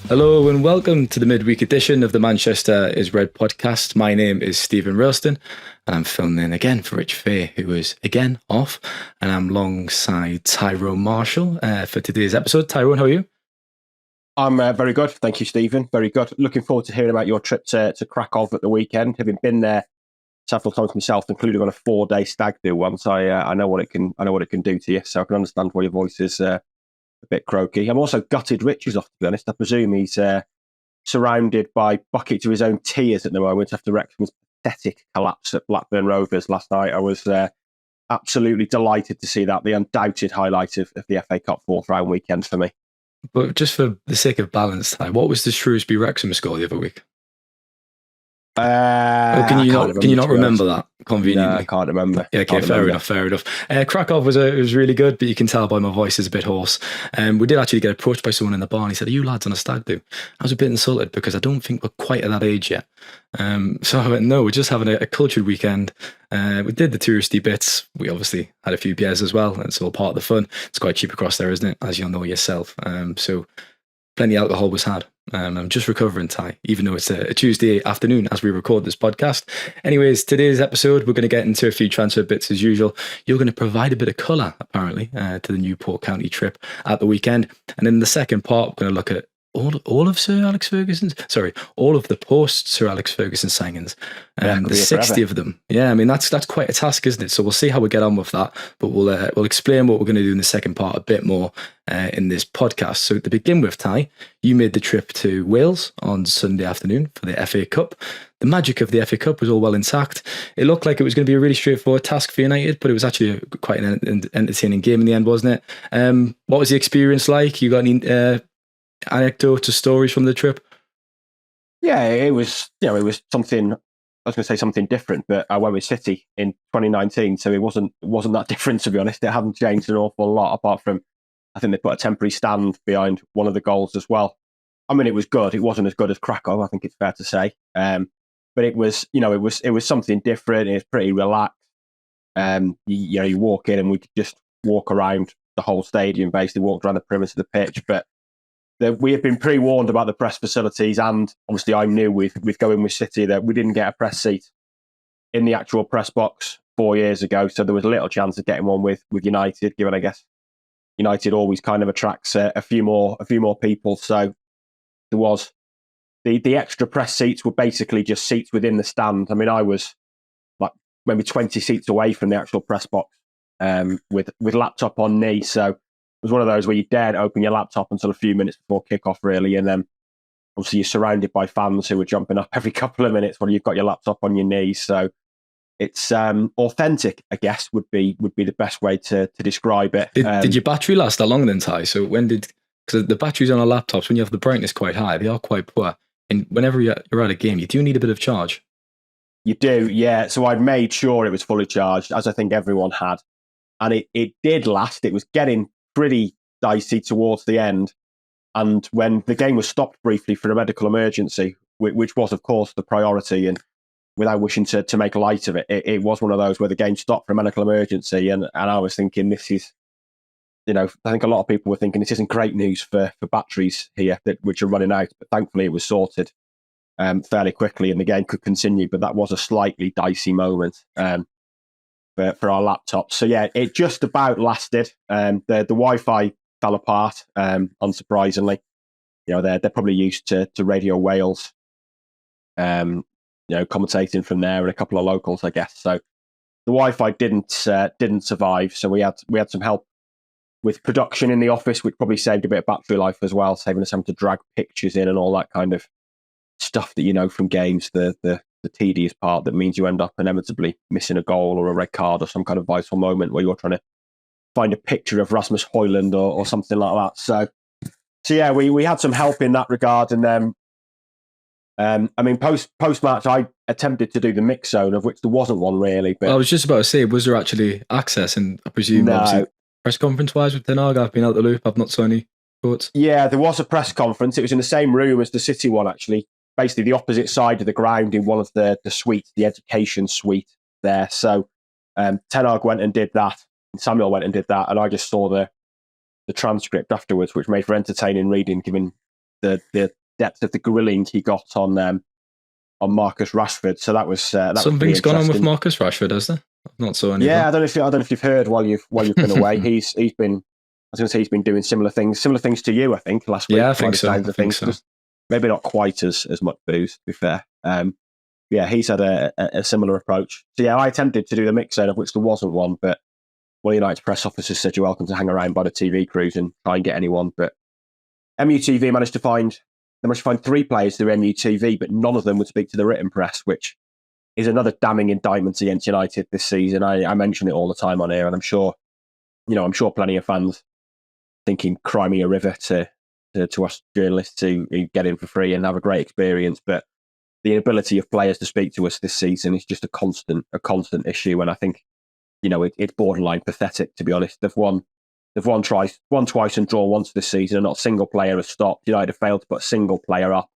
Hello and welcome to the midweek edition of the Manchester is Red podcast. My name is Steven Railston and I'm filling in again for Rich Fay, who is again off, and I'm alongside Tyrone Marshall for today's episode. Tyrone, how are you? I'm very good. Thank you, Stephen. Very good. Looking forward to hearing about your trip to Krakow at the weekend. Having been there several times myself, including on a 4-day stag do once, I know what it can. I know what it can do to you. So I can understand why your voice is a bit croaky. I'm also gutted Rich is off, to be honest. I presume he's surrounded by buckets of his own tears at the moment after Wrexham's pathetic collapse at Blackburn Rovers last night. I was absolutely delighted to see that. The undoubted highlight of the FA Cup fourth round weekend for me. But just for the sake of balance, Ty, what was the Shrewsbury Wrexham score the other week? Can you not remember that conveniently? No, I can't remember. Yeah, okay, fair enough. Krakow was really good, but you can tell by my voice is a bit hoarse. We did actually get approached by someone in the bar and he said, "Are you lads on a stag do?" I was a bit insulted because I don't think we're quite at that age yet. So I went, no, we're just having a cultured weekend. We did the touristy bits. We obviously had a few beers as well. It's all part of the fun. It's quite cheap across there, isn't it? As you'll know yourself. So plenty of alcohol was had. I'm just recovering, Ty, even though it's a Tuesday afternoon as we record this podcast. Anyways, today's episode, we're going to get into a few transfer bits as usual. You're going to provide a bit of colour, apparently, to the Newport County trip at the weekend. And in the second part, we're going to look at all of Sir Alex Ferguson's, all of the post-Sir Alex Ferguson signings, the 60 of them. Yeah, I mean, that's quite a task, isn't it? So we'll see how we get on with that, but we'll explain what we're going to do in the second part a bit more in this podcast. So to begin with, Ty, you made the trip to Wales on Sunday afternoon for the FA Cup. The magic of the FA Cup was all well intact. It looked like it was going to be a really straightforward task for United, but it was actually quite an entertaining game in the end, wasn't it? What was the experience like? You got any anecdotes or stories from the trip? Yeah, it was something. I was going to say something different, but I went with City in 2019, so it wasn't that different, to be honest. It hadn't changed an awful lot, apart from I think they put a temporary stand behind one of the goals as well. I mean, it was good. It wasn't as good as Krakow, I think it's fair to say, but it was something different. It was pretty relaxed. You walk in and we could just walk around the whole stadium, basically walked around the perimeter of the pitch, but we had been pre-warned about the press facilities, and obviously I knew with going with City that we didn't get a press seat in the actual press box 4 years ago, so there was a little chance of getting one with United, given I guess United always kind of attracts a few more people. So there was the extra press seats were basically just seats within the stand. I mean, I was like maybe 20 seats away from the actual press box with laptop on knee, so it was one of those where you daren't open your laptop until a few minutes before kickoff, really. And then obviously you're surrounded by fans who are jumping up every couple of minutes when you've got your laptop on your knees. So it's authentic, I guess, would be the best way to describe it. Did your battery last that long then, Ty? So because the batteries on our laptops, when you have the brightness quite high, they are quite poor. And whenever you're at a game, you do need a bit of charge. You do, yeah. So I'd made sure it was fully charged, as I think everyone had. And it did last. It was getting pretty dicey towards the end, and when the game was stopped briefly for a medical emergency, which was of course the priority, and without wishing to make light of it, it was one of those where the game stopped for a medical emergency, and I was thinking, this is, I think a lot of people were thinking this isn't great news for batteries here which are running out, but thankfully it was sorted fairly quickly and the game could continue. But that was a slightly dicey moment for our laptops. So yeah, it just about lasted. The Wi-Fi fell apart, unsurprisingly. They're probably used to Radio Wales, commentating from there, and a couple of locals, I guess. So the Wi-Fi didn't survive. So we had some help with production in the office, which probably saved a bit of battery life as well, saving us having to drag pictures in and all that kind of stuff that from games. The tedious part that means you end up inevitably missing a goal or a red card or some kind of vital moment where you're trying to find a picture of Rasmus Højlund or something like that. So yeah, we had some help in that regard. And then, I mean, post-match, I attempted to do the mix zone, of which there wasn't one really. But I was just about to say, was there actually access? And I presume, obviously, press conference-wise with Ten Hag, I've been out the loop. I've not saw any thoughts. Yeah, there was a press conference. It was in the same room as the City one, actually. Basically the opposite side of the ground in one of the suites, the education suite there. So Ten Hag went and did that, and Samuel went and did that, and I just saw the transcript afterwards, which made for entertaining reading, given the depth of the grilling he got on Marcus Rashford. So that was something's gone on with Marcus Rashford, has there? Not so anything. Yeah, I don't know if you've heard while you've been away. He's been, I was going to say, he's been doing similar things to you, I think, last week. Yeah, I think so. Just maybe not quite as much booze, to be fair. Yeah, he's had a similar approach. So yeah, I attempted to do the mix zone, of which there wasn't one, but one of United's press officers said you're welcome to hang around by the TV crews and try and get anyone. But MUTV managed to find 3 players through MUTV, but none of them would speak to the written press, which is another damning indictment against United this season. I mention it all the time on air, and I'm sure plenty of fans thinking cry me a river to us journalists who get in for free and have a great experience. But the inability of players to speak to us this season is just a constant issue, and I think it's borderline pathetic, to be honest. They've won twice and drawn once this season, and not a single player has stopped. United have failed to put a single player up.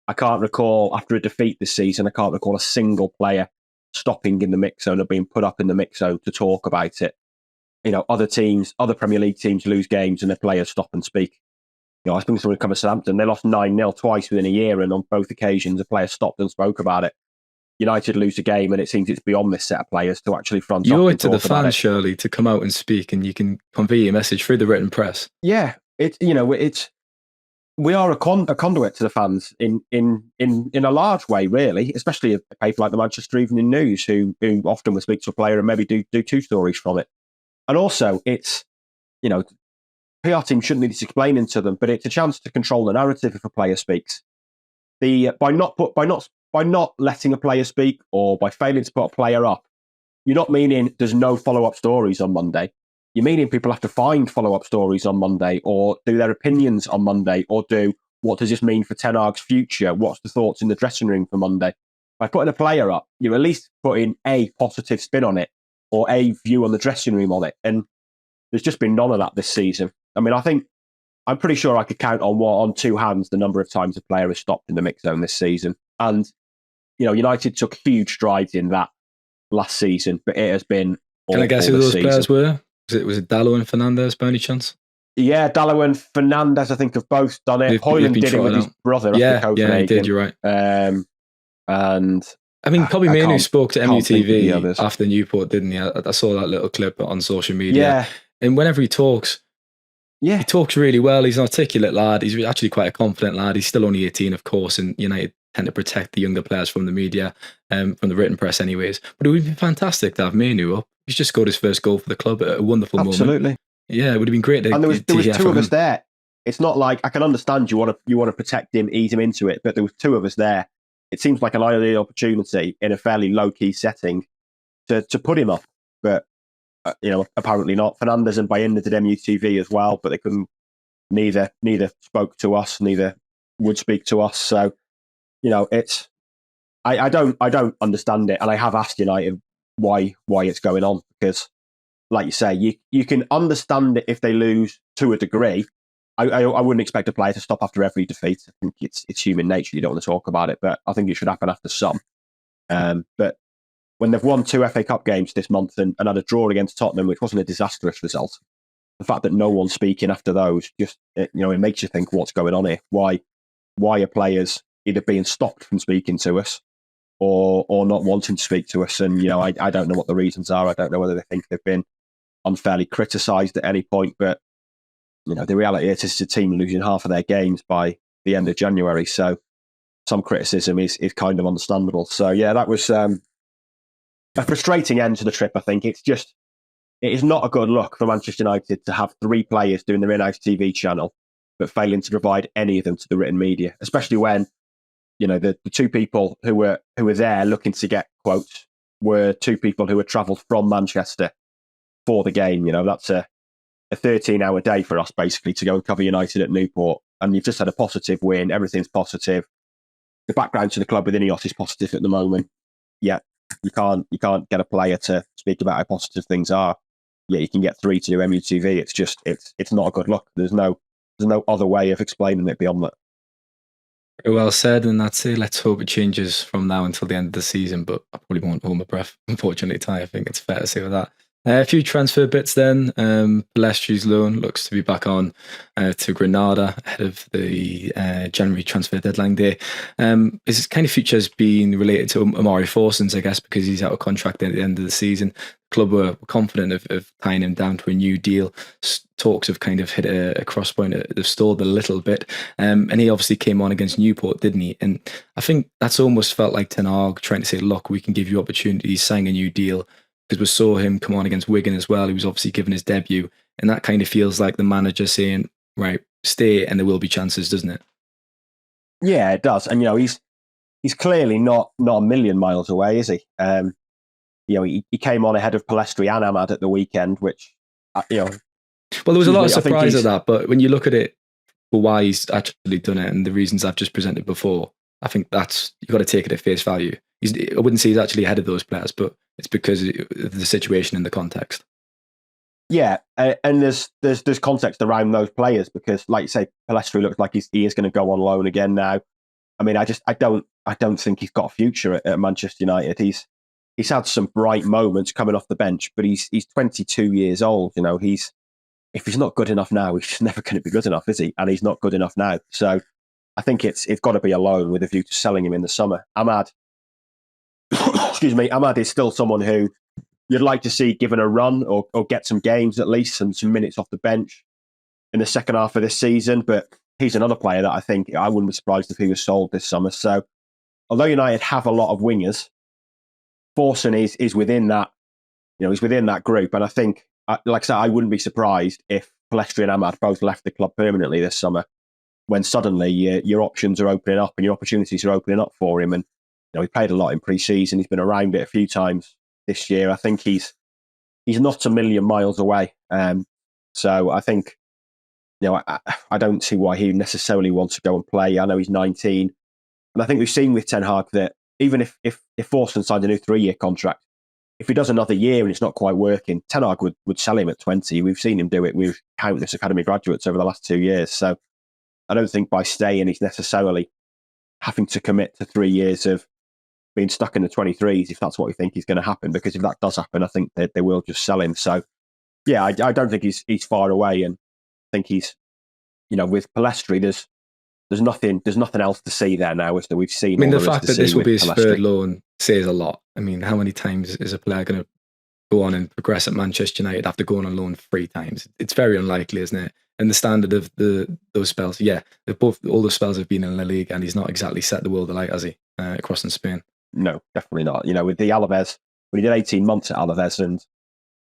I can't recall, after a defeat this season, a single player stopping in the mix zone or being put up in the mix zone to talk about it. Other Premier League teams lose games and their players stop and speak. I was speaking to someone who covers Southampton. They lost 9-0 twice within a year, and on both occasions, a player stopped and spoke about it. United lose a game, and it seems it's beyond this set of players to actually front up. You owe it to the fans, Shirley, to come out and speak, and you can convey your message through the written press. Yeah, we are a conduit to the fans in a large way, really, especially a paper like the Manchester Evening News, who often will speak to a player and maybe do 2 stories from it. And also, it's PR team shouldn't need this explaining to them, but it's a chance to control the narrative if a player speaks. By not letting a player speak or by failing to put a player up, you're not meaning there's no follow-up stories on Monday. You're meaning people have to find follow-up stories on Monday or do their opinions on Monday or do what does this mean for Ten Hag's future? What's the thoughts in the dressing room for Monday? By putting a player up, you're at least putting a positive spin on it or a view on the dressing room on it. And there's just been none of that this season. I mean, I'm pretty sure I could count on 2 hands the number of times a player has stopped in the mix zone this season. And United took huge strides in that last season, but it has been awful. Can I guess who those players were? Was it Dallo and Fernandez by any chance? Yeah, Dallo and Fernandez, I think, have both done it. Hoyland did it with his brother. Yeah, he did, you're right. And I mean, probably Manu spoke to MUTV after Newport, didn't he? I saw that little clip on social media. Yeah. And whenever he talks, he talks really well. He's an articulate lad. He's actually quite a confident lad. He's still only 18, of course, and United tend to protect the younger players from the media, from the written press anyways. But it would be fantastic to have Manu up. He's just scored his first goal for the club at a wonderful moment. Absolutely. Yeah, it would have been great to. And there was 2 of us there. It's not like I can understand you want to protect him, ease him into it, but there was 2 of us there. It seems like an ideal opportunity in a fairly low-key setting to put him up, but apparently not. Fernandez and Bayinda did MUTV as well, but they couldn't. Neither spoke to us, neither would speak to us. So, it's I don't understand it, and I have asked United why it's going on, because, like you say, you can understand it if they lose to a degree. I wouldn't expect a player to stop after every defeat. I think it's human nature. You don't want to talk about it, but I think it should happen after some. But when they've won 2 FA Cup games this month and had a draw against Tottenham, which wasn't a disastrous result, the fact that no one's speaking after those, just it makes you think, what's going on here? Why are players either being stopped from speaking to us or not wanting to speak to us? And I don't know what the reasons are. I don't know whether they think they've been unfairly criticised at any point, but the reality is this is a team losing half of their games by the end of January, so some criticism is kind of understandable. So yeah, that was a frustrating end to the trip. I think it is not a good look for Manchester United to have 3 players doing their in-house TV channel but failing to provide any of them to the written media, especially when the 2 people who were there looking to get quotes were 2 people who had travelled from Manchester for the game. That's a 13-hour day for us, basically, to go and cover United at Newport. And you've just had a positive win. Everything's positive. The background to the club within Ineos is positive at the moment. Yeah, you can't get a player to speak about how positive things are. Yeah, you can get 3 to do MUTV. It's not a good look. There's no other way of explaining it beyond that. Very well said, and that's it. Let's hope it changes from now until the end of the season, but I probably won't hold my breath, unfortunately, Ty. I think it's fair to say with that. A few transfer bits then. Palestri's loan looks to be back on to Granada ahead of the January transfer deadline day. His kind of future has been related to Amari Forson's, I guess, because he's out of contract at the end of the season. The club were confident of tying him down to a new deal. Talks have kind of hit a cross point. They've stalled a little bit. And he obviously came on against Newport, didn't he? And I think that's almost felt like Ten Hag trying to say, look, we can give you opportunities, sign a new deal. Because we saw him come on against Wigan as well. He was obviously given his debut. And that kind of feels like the manager saying, right, stay and there will be chances, doesn't it? Yeah, it does. And, he's clearly not a million miles away, is he? He came on ahead of Palestri and Ahmad at the weekend, which, Well, there was a lot of surprise at that. But when you look at it for why he's actually done it and the reasons I've just presented before, I think you've got to take it at face value. I wouldn't say he's actually ahead of those players, but it's because of the situation and the context. Yeah, and there's context around those players because, like you say, Palestri looks like he is going to go on loan again now. I mean, I don't think he's got a future at Manchester United. He's had some bright moments coming off the bench, but he's 22 years old. If he's not good enough now, he's just never going to be good enough, is he? And he's not good enough now. So I think it's got to be a loan with a view to selling him in the summer. Ahmad is still someone who you'd like to see given a run or get some games at least and some minutes off the bench in the second half of this season. But he's another player that I think I wouldn't be surprised if he was sold this summer. So although United have a lot of wingers, Forson is within that, he's within that group. And I think, like I said, I wouldn't be surprised if Palestri and Ahmad both left the club permanently this summer when suddenly your options are opening up and your opportunities are opening up for him. And he played a lot in pre-season. He's been around it a few times this year. I think he's not a million miles away. So I think, I don't see why he necessarily wants to go and play. I know he's 19. And I think we've seen with Ten Hag that even if Forson signed a new 3-year contract, if he does another year and it's not quite working, Ten Hag would sell him at 20. We've seen him do it with countless academy graduates over the last 2 years. So I don't think by staying he's necessarily having to commit to 3 years of being stuck in the 23s if that's what we think is going to happen, because if that does happen, I think that they will just sell him. So yeah, I don't think he's far away, and I think he's, with Palestri, there's nothing else to see there now, as that we've seen. I mean, the fact that this will be his third loan says a lot. I mean, how many times is a player going to go on and progress at Manchester United after going on loan 3 times? It's very unlikely, isn't it? And the standard of those spells, all the spells have been in La Liga, and he's not exactly set the world alight, has he, across in Spain? No, definitely not. With the Alaves, when he did 18 months at Alaves, and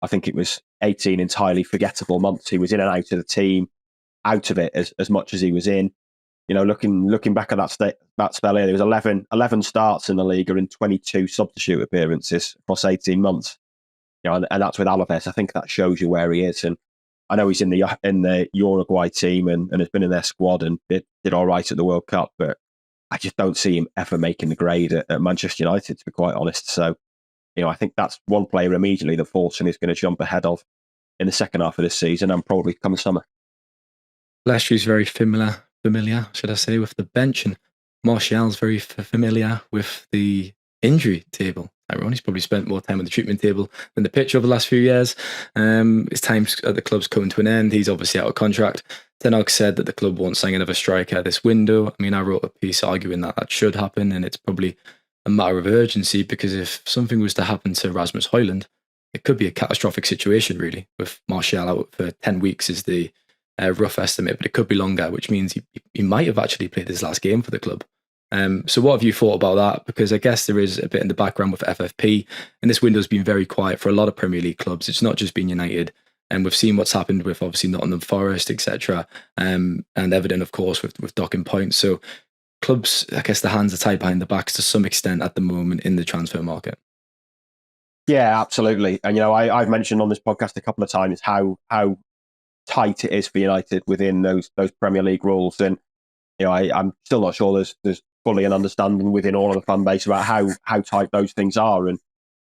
I think it was 18 entirely forgettable months. He was in and out of the team, out of it as much as he was in. Looking back at that spell here, there was 11 starts in the league and 22 substitute appearances across 18 months. And that's with Alaves. I think that shows you where he is. And I know he's in the Uruguay team and has been in their squad and did all right at the World Cup, but I just don't see him ever making the grade at Manchester United, to be quite honest. So, I think that's one player immediately that Forson is going to jump ahead of in the second half of this season and probably come summer. Lestri's very familiar, should I say, with the bench, and Martial's very familiar with the injury table. He's probably spent more time on the treatment table than the pitch over the last few years. His time at the club's coming to an end. He's obviously out of contract. Ten Hag said that the club won't sign another striker this window. I mean, I wrote a piece arguing that should happen, and it's probably a matter of urgency, because if something was to happen to Rasmus Højlund, it could be a catastrophic situation, really, with Martial out for 10 weeks is the rough estimate, but it could be longer, which means he might have actually played his last game for the club. So what have you thought about that? Because I guess there is a bit in the background with FFP, and this window's been very quiet for a lot of Premier League clubs. It's not just been United, and we've seen what's happened with obviously Nottingham Forest, etc., and Everton, of course, with docking points. So clubs, I guess the hands are tied behind the backs to some extent at the moment in the transfer market. Yeah, absolutely. And I've mentioned on this podcast a couple of times how tight it is for United within those Premier League rules, and I'm still not sure there's fully an understanding within all of the fan base about how tight those things are. And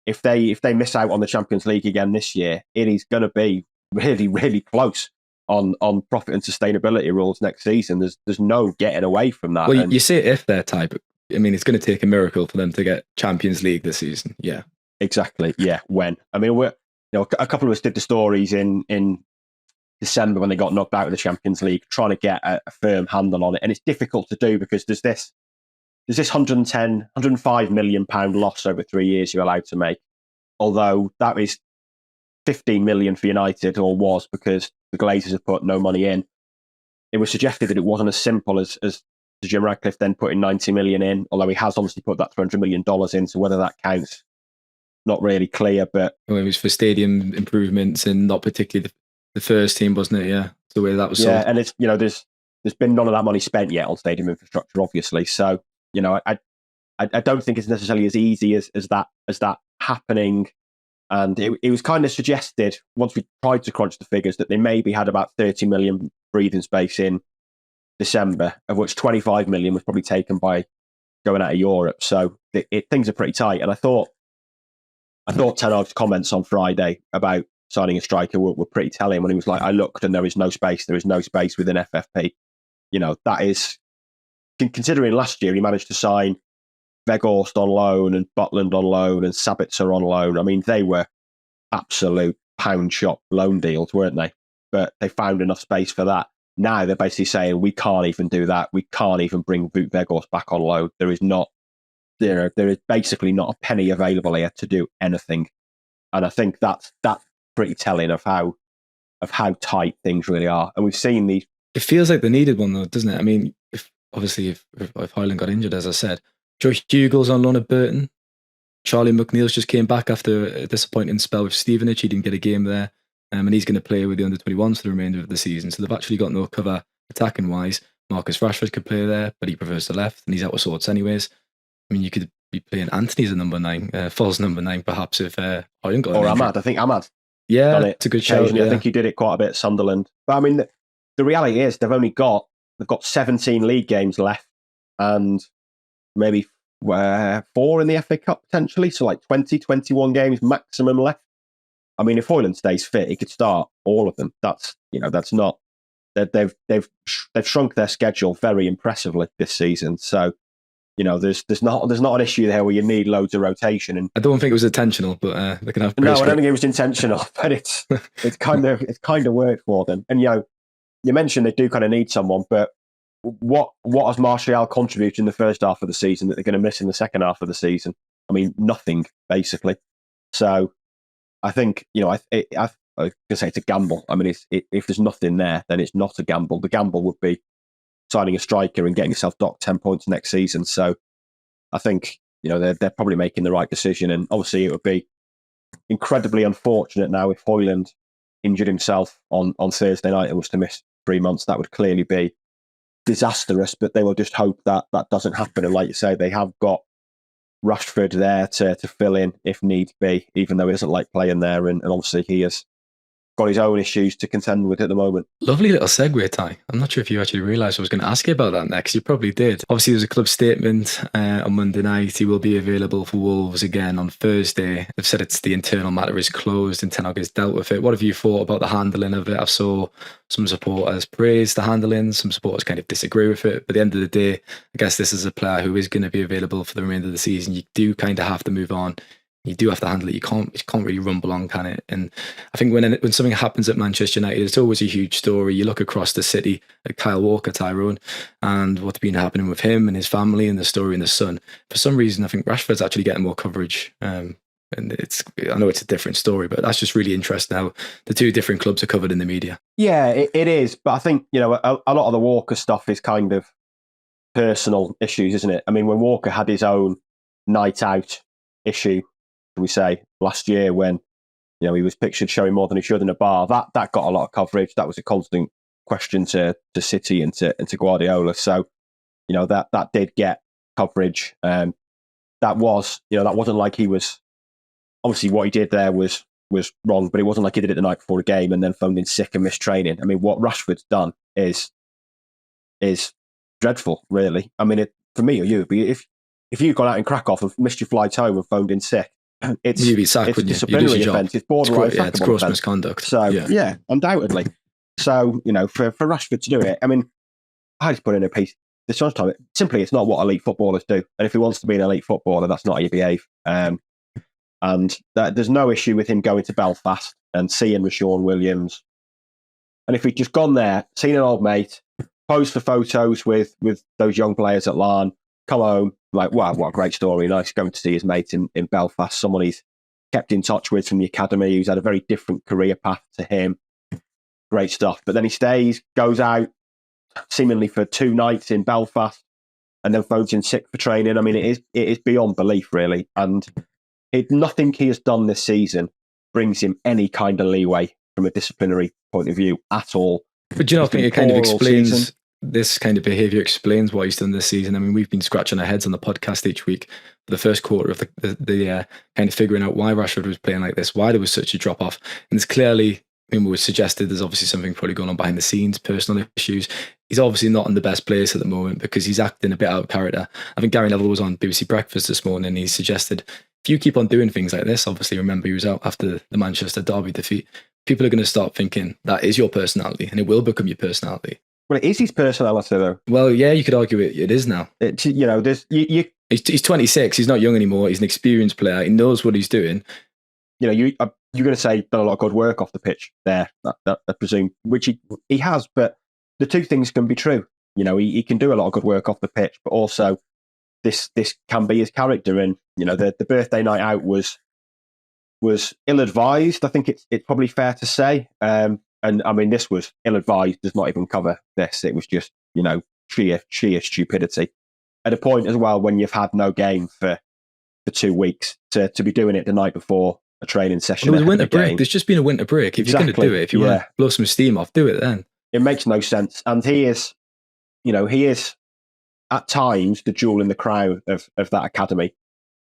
if they miss out on the Champions League again this year, it is going to be really, really close on profit and sustainability rules next season. There's no getting away from that. Well, you say if they're tight, but I mean, it's going to take a miracle for them to get Champions League this season. Yeah, exactly. Yeah, when? I mean, a couple of us did the stories in December when they got knocked out of the Champions League, trying to get a firm handle on it. And it's difficult to do because there's this 105 million pound loss over 3 years you're allowed to make. Although that is 15 million for United, or was, because the Glazers have put no money in. It was suggested that it wasn't as simple as Jim Ratcliffe then putting 90 million in, although he has obviously put that $300 million in, so whether that counts, not really clear. But well, it was for stadium improvements and not particularly the first team, wasn't it? Yeah, the way that was sold. Yeah, and it's, there's been none of that money spent yet on stadium infrastructure, obviously. So, I don't think it's necessarily as easy as that happening. And it was kind of suggested, once we tried to crunch the figures, that they maybe had about 30 million breathing space in December, of which 25 million was probably taken by going out of Europe. So things are pretty tight. And I thought Ten Hag's comments on Friday about signing a striker were pretty telling, when he was like, I looked and there is no space within FFP. That is, considering last year he managed to sign Weghorst on loan and Butland on loan and Sabitzer on loan. I mean, they were absolute pound shop loan deals, weren't they? But they found enough space for that. Now they're basically saying, we can't even do that. We can't even bring Wout Weghorst back on loan. There is basically not a penny available here to do anything. And I think that's pretty telling of how tight things really are. And we've seen these. It feels like they needed one though, doesn't it? I mean, if Highland got injured, as I said, Josh Hugo's on loan at Burton. Charlie McNeil's just came back after a disappointing spell with Stevenage. He didn't get a game there. And he's going to play with the under-21s for the remainder of the season. So they've actually got no cover attacking-wise. Marcus Rashford could play there, but he prefers the left, and he's out of sorts anyways. I mean, you could be playing Anthony as a number 9, false number 9, perhaps, if Highland got or Ahmad. I think Ahmad. Yeah, it's a good shout. Yeah. I think he did it quite a bit at Sunderland. But I mean, the reality is they've got 17 league games left, and maybe 4 in the FA Cup potentially, so like 21 games maximum left. I mean, if Hoyland stays fit, he could start all of them. That's not. They've shrunk their schedule very impressively this season. So, there's not an issue there where you need loads of rotation. And I don't think it was intentional, but they can have. No, I don't think it was intentional, but it's kind of worked for them. And you mentioned they do kind of need someone, but what has Martial contributed in the first half of the season that they're going to miss in the second half of the season? I mean, nothing basically. So I think I was going to say it's a gamble. I mean, if there's nothing there, then it's not a gamble. The gamble would be signing a striker and getting yourself docked 10 points next season. So I think they're probably making the right decision. And obviously, it would be incredibly unfortunate now if Hoyland injured himself on Thursday night and was to miss 3 months. That would clearly be disastrous, but they will just hope that doesn't happen. And like you say, they have got Rashford there to fill in if need be, even though he doesn't like playing there. And obviously he has got his own issues to contend with at the moment. Lovely little segue, Ty. I'm not sure if you actually realised I was going to ask you about that next. You probably did. Obviously, there's a club statement on Monday night. He will be available for Wolves again on Thursday. They've said the internal matter is closed and Ten Hag has dealt with it. What have you thought about the handling of it? I saw some supporters praise the handling, some supporters kind of disagree with it. But at the end of the day, I guess this is a player who is going to be available for the remainder of the season. You do kind of have to move on. You do have to handle it. You can't really rumble on, can it? And I think when something happens at Manchester United, it's always a huge story. You look across the city at Kyle Walker, Tyrone, and what's been happening with him and his family and the story and the son. For some reason, I think Rashford's actually getting more coverage. And I know it's a different story, but that's just really interesting how the two different clubs are covered in the media. Yeah, it is. But I think, a lot of the Walker stuff is kind of personal issues, isn't it? I mean, when Walker had his own night out issue, we say, last year when he was pictured showing more than he should in a bar, that got a lot of coverage. That was a constant question to City and to Guardiola. So that did get coverage. That wasn't like he was, obviously what he did there was wrong, but it wasn't like he did it the night before a game and then phoned in sick and missed training. I mean, what Rashford's done is dreadful, really. I mean, for me or you, if you'd gone out in Krakow and missed your flight home and phoned in sick, it's you'd be sacked, it's a disciplinary offence. It's borderline sackable. It's gross misconduct. So yeah, undoubtedly. So for Rashford to do it, I mean, I just put in a piece this time. Simply, it's not what elite footballers do. And if he wants to be an elite footballer, that's not how you behave. And And there's no issue with him going to Belfast and seeing Rashawn Williams. And if he'd just gone there, seen an old mate, posed for photos with those young players at LAN, come home, like, wow, what a great story. Nice going to see his mate in Belfast, someone he's kept in touch with from the academy, who's had a very different career path to him. Great stuff. But then he stays, goes out seemingly for 2 nights in Belfast, and then phones in sick for training. I mean, it is beyond belief, really. And nothing he has done this season brings him any kind of leeway from a disciplinary point of view at all. But do you not think it kind of explains, this kind of behaviour explains what he's done this season? I mean, we've been scratching our heads on the podcast each week for the first quarter of the kind of figuring out why Rashford was playing like this, why there was such a drop off. And it's clearly, I mean, we suggested there's obviously something probably going on behind the scenes, personal issues. He's obviously not in the best place at the moment because he's acting a bit out of character. I think Gary Neville was on BBC Breakfast this morning and he suggested, if you keep on doing things like this, obviously remember he was out after the Manchester derby defeat, people are going to start thinking that is your personality and it will become your personality. Well, it is his personality, though. Well, yeah, you could argue it is now. There's He's 26. He's not young anymore. He's an experienced player. He knows what he's doing. You're going to say done a lot of good work off the pitch there. That I presume, which he has. But the two things can be true. He can do a lot of good work off the pitch, but also this can be his character. And the birthday night out was ill-advised. I think it's probably fair to say. And I mean, this was ill-advised. Does not even cover this. It was just sheer stupidity. At a point as well when you've had no game for 2 weeks to be doing it the night before a training session. Well, there was a winter break. There's just been a winter break. If you're going to do it, if you want to blow some steam off, do it then. It makes no sense. And he is at times the jewel in the crown of that academy.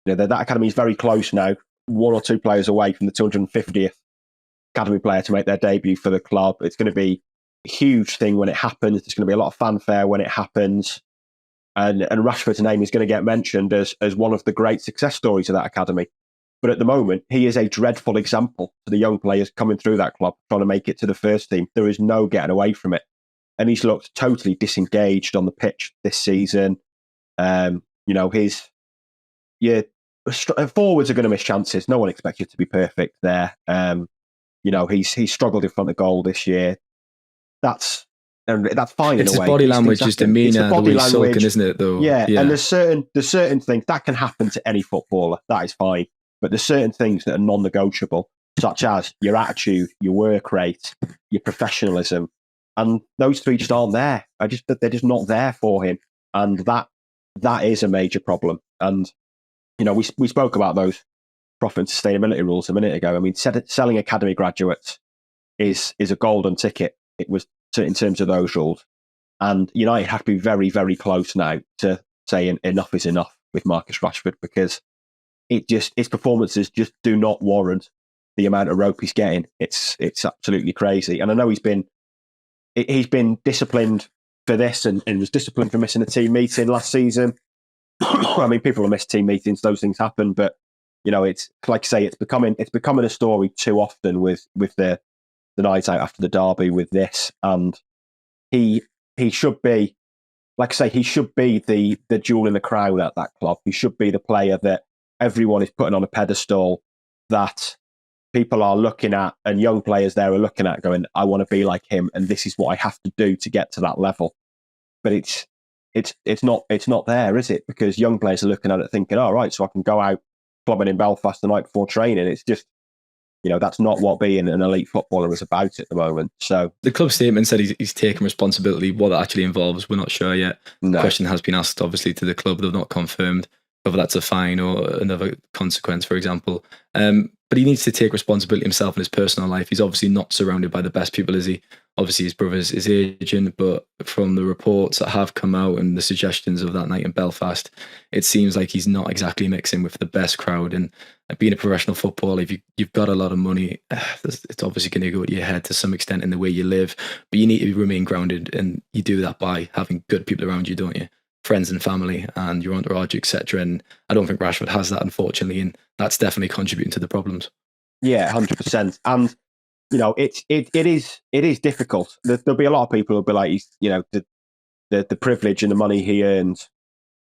That academy is very close now, 1 or 2 players away from the 250th academy player to make their debut for the club. It's going to be a huge thing when it happens. There's going to be a lot of fanfare when it happens. And Rashford's name is going to get mentioned as one of the great success stories of that academy. But at the moment, he is a dreadful example to the young players coming through that club, trying to make it to the first team. There is no getting away from it. And he's looked totally disengaged on the pitch this season. Forwards are going to miss chances. No one expects you to be perfect there. He's struggled in front of goal this year. That's fine. It's in a way. His body language, his demeanour, the way he's sulking, isn't it? Though, yeah. And there's certain things that can happen to any footballer. That is fine, but there's certain things that are non-negotiable, such as your attitude, your work rate, your professionalism, and those 3 just aren't there. They're just not there for him, and that is a major problem. And we spoke about those profit and sustainability rules a minute ago. I mean, selling academy graduates is a golden ticket. It was in terms of those rules. And United have to be very, very close now to saying enough is enough with Marcus Rashford, because his performances just do not warrant the amount of rope he's getting. It's absolutely crazy. And I know he's been disciplined for this and was disciplined for missing a team meeting last season. I mean, people will miss team meetings; those things happen. But it's like I say, it's becoming a story too often with the night out after the derby with this. And he should be, like I say, he should be the jewel in the crown at that club. He should be the player that everyone is putting on a pedestal, that people are looking at, and young players there are looking at, going, I want to be like him, and this is what I have to do to get to that level. But it's not there, is it? Because young players are looking at it thinking, all right, so I can go out clubbing in Belfast the night before training. It's just, that's not what being an elite footballer is about at the moment. So the club statement said he's taken responsibility. What that actually involves, we're not sure yet. No. The question has been asked, obviously, to the club. They've not confirmed whether that's a fine or another consequence, for example. But he needs to take responsibility himself in his personal life. He's obviously not surrounded by the best people, is he? Obviously, his brother's his agent, but from the reports that have come out and the suggestions of that night in Belfast, it seems like he's not exactly mixing with the best crowd. And being a professional footballer, if you've got a lot of money, it's obviously going to go to your head to some extent in the way you live. But you need to remain grounded, and you do that by having good people around you, don't you? Friends and family and your entourage, etc. And I don't think Rashford has that, unfortunately, and that's definitely contributing to the problems. Yeah, 100%. And it is difficult. There'll be a lot of people who'll be like, the privilege and the money he earned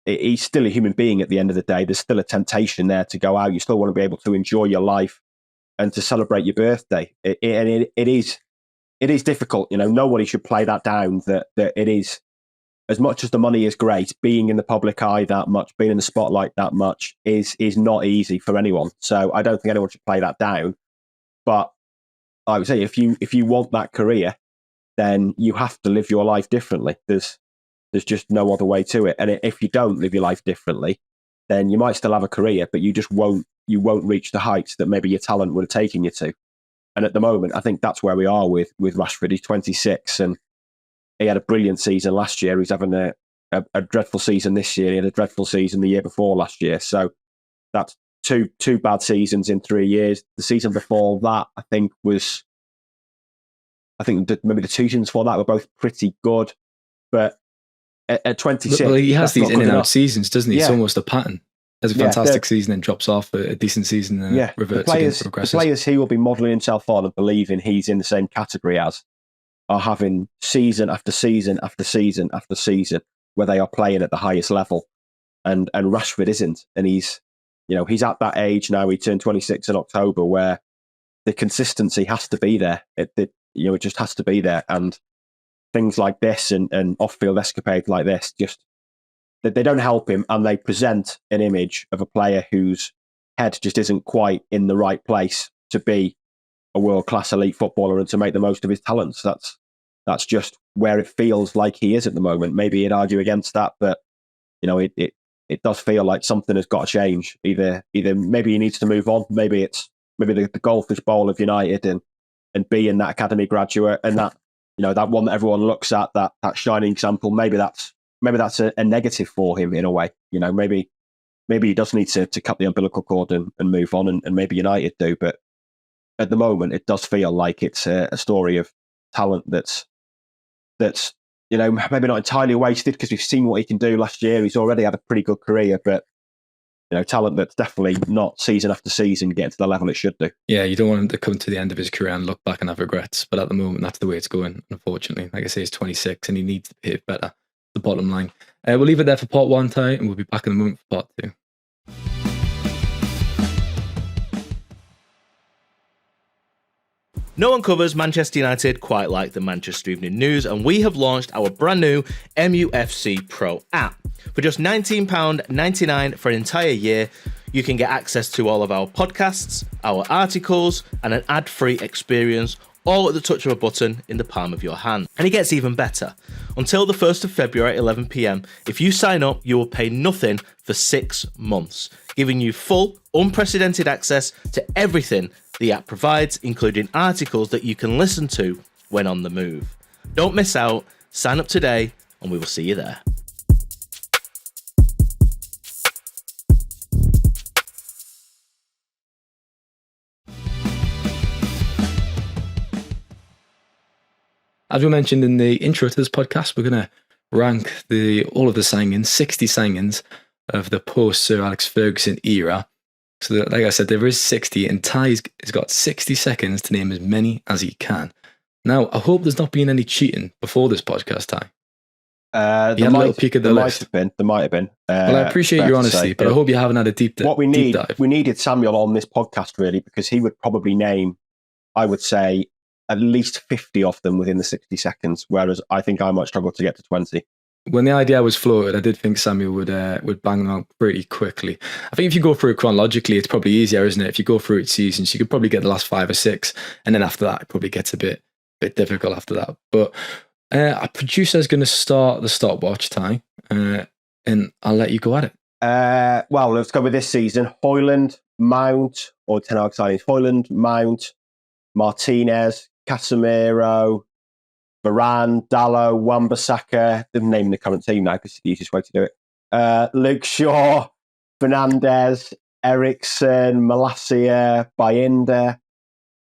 he's still a human being at the end of the day. There's still a temptation there to go out. You still want to be able to enjoy your life and to celebrate your birthday. It is difficult. Nobody should play that down, that it is, as much as the money is great, being in the public eye that much, being in the spotlight that much is not easy for anyone. So I don't think anyone should play that down. But I would say if you want that career, then you have to live your life differently. There's just no other way to it. And if you don't live your life differently, then you might still have a career, but you just won't reach the heights that maybe your talent would have taken you to. And at the moment, I think that's where we are with Rashford. He's 26 and he had a brilliant season last year. He's having a dreadful season this year. He had a dreadful season the year before last year. So that's two bad seasons in 3 years. The season before that, I think maybe the 2 seasons before that were both pretty good. But at 26... Well, he has these in and out seasons, doesn't he? Yeah. It's almost a pattern. Has a fantastic season, then drops off, a decent season, and reverts again, progresses. The players he will be modelling himself on and believing he's in the same category as are having season after season after season after season where they are playing at the highest level. And Rashford isn't. And he's at that age now, he turned 26 in October, where the consistency has to be there. It just has to be there. And things like this and off-field escapades like this, just they don't help him, and they present an image of a player whose head just isn't quite in the right place to be a world-class elite footballer and to make the most of his talents. That's just where it feels like he is at the moment. Maybe he'd argue against that, but it does feel like something has got to change. Either maybe he needs to move on. Maybe it's the Goldfish Bowl of United and being that academy graduate and that that one that everyone looks at, that shining example. Maybe that's a negative for him in a way. Maybe he does need to cut the umbilical cord and move on, and maybe United do. But at the moment, it does feel like it's a story of talent that's maybe not entirely wasted, because we've seen what he can do last year. He's already had a pretty good career, but talent that's definitely not season after season getting to the level it should do. Yeah, you don't want him to come to the end of his career and look back and have regrets. But at the moment, that's the way it's going, unfortunately. Like I say, he's 26 and he needs to hit better. The bottom line. We'll leave it there for part 1, Ty, and we'll be back in a moment for part 2. No one covers Manchester United quite like the Manchester Evening News, and we have launched our brand new MUFC Pro app. For just £19.99 for an entire year, you can get access to all of our podcasts, our articles, and an ad-free experience, all at the touch of a button in the palm of your hand. And it gets even better. Until the 1st of February at 11 p.m, if you sign up, you will pay nothing for 6 months, giving you full, unprecedented access to everything the app provides, including articles that you can listen to when on the move. Don't miss out. Sign up today, and we will see you there. As we mentioned in the intro to this podcast, we're going to rank all of the signings, 60 signings of the post-Sir Alex Ferguson era. So like I said, there is 60, and Ty's has got 60 seconds to name as many as he can. Now, I hope there's not been any cheating before this podcast, Ty. You had a little peek at the list. There might have been. Well, I appreciate your honesty, but I hope you haven't had a deep dive. What we needed Samuel on this podcast, really, because he would probably name, I would say, at least 50 of them within the 60 seconds, whereas I think I might struggle to get to 20. When the idea was floated, I did think Samuel would bang them out pretty quickly. I think if you go through it chronologically, it's probably easier, isn't it? If you go through each season, you could probably get the last 5 or 6, and then after that, it probably gets a bit difficult after that. But our producer's going to start the stopwatch, Ty, and I'll let you go at it. Well, let's go with this season. Højlund, Mount, or Ten Hag signings. Højlund, Mount, Martinez, Casemiro, Varane, Dallo, Wan-Bissaka. They're naming the current team now because it's the easiest way to do it. Luke Shaw, Fernandes, Ericsson, Malacia, Bayinda,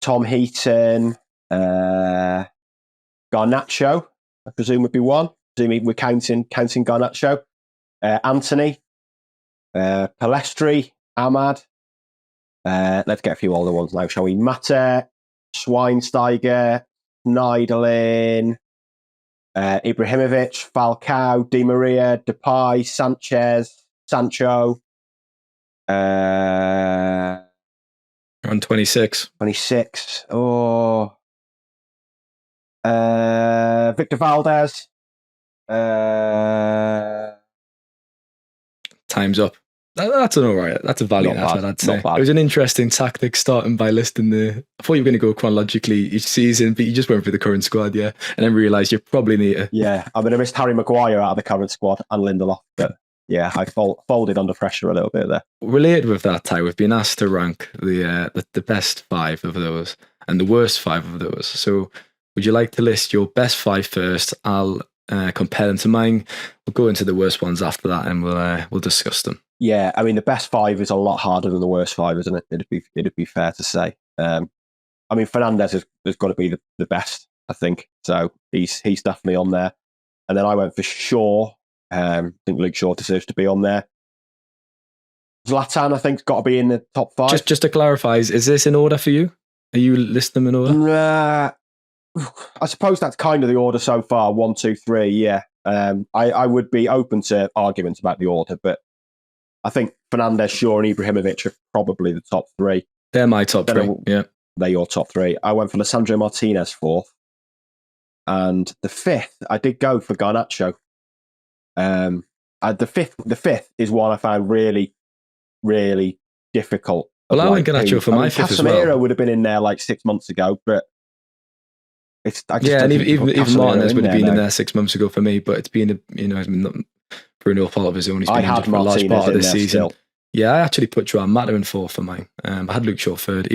Tom Heaton, Garnacho, I presume would be one. Presuming we're counting Garnacho. Anthony, Palestri, Ahmad. Let's get a few older ones now, shall we? Mata, Schweinsteiger, Schneiderlin, Ibrahimovic, Falcao, Di Maria, Depay, Sanchez, Sancho. On 26. 26. Oh. Victor Valdez. Time's up. That's an alright. That's a valiant Not bad, effort, I'd not say. bad. It was an interesting tactic starting by listing the. I thought you were going to go chronologically each season, but you just went for the current squad, yeah, and then realised you probably need to. Yeah, I mean, I missed Harry Maguire out of the current squad and Lindelof, but yeah, I folded under pressure a little bit there. Related with that, Ty, we've been asked to rank the best 5 of those and the worst 5 of those. So, would you like to list your best 5 first? I'll compare them to mine. We'll go into the worst ones after that, and we'll discuss them. Yeah, I mean, the best 5 is a lot harder than the worst 5, isn't it? It'd be fair to say. I mean, Fernandez has got to be the best, I think. So he's definitely on there. And then I went for Shaw. I think Luke Shaw deserves to be on there. Zlatan, I think, has got to be in the top 5. Just to clarify, is this in order for you? Are you listing them in order? I suppose that's kind of the order so far. 1, 2, 3. Yeah. I would be open to arguments about the order, but I think Fernandez, Shaw, and Ibrahimovic are probably the top 3. They're my top 3. Yeah, they're your top 3. I went for Lisandro Martinez 4th, and the 5th I did go for Garnacho. The fifth is one I found really, really difficult. Well, I went Garnacho for my 5th as well. Casemiro would have been in there like 6 months ago, but and even Martinez would have been in there 6 months ago for me, but it's been for no fault of his own. He's been injured for a large part of this season. Still. Yeah, I actually put Joan Mata in 4th for mine. I had Luke Shaw 3rd,